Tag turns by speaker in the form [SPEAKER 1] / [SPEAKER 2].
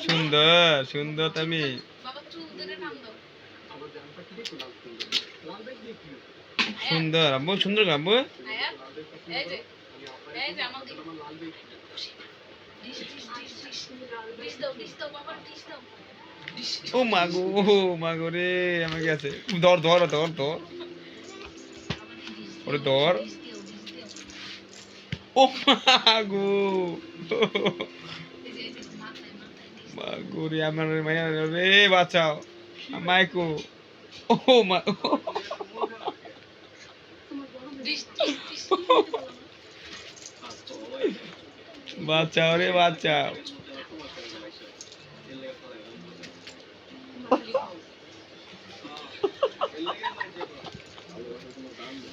[SPEAKER 1] সুন্দর সুন্দর তুমি সুন্দর আব্বু সুন্দর আব্বু ও মাগো রে আমার কাছে ধর ধর ধর ধর ওরে ধর ও মাগো মাগো রে আমার মায়া রে বাঁচাও মাইকো ও মা বাঁচাও রে বাঁচাও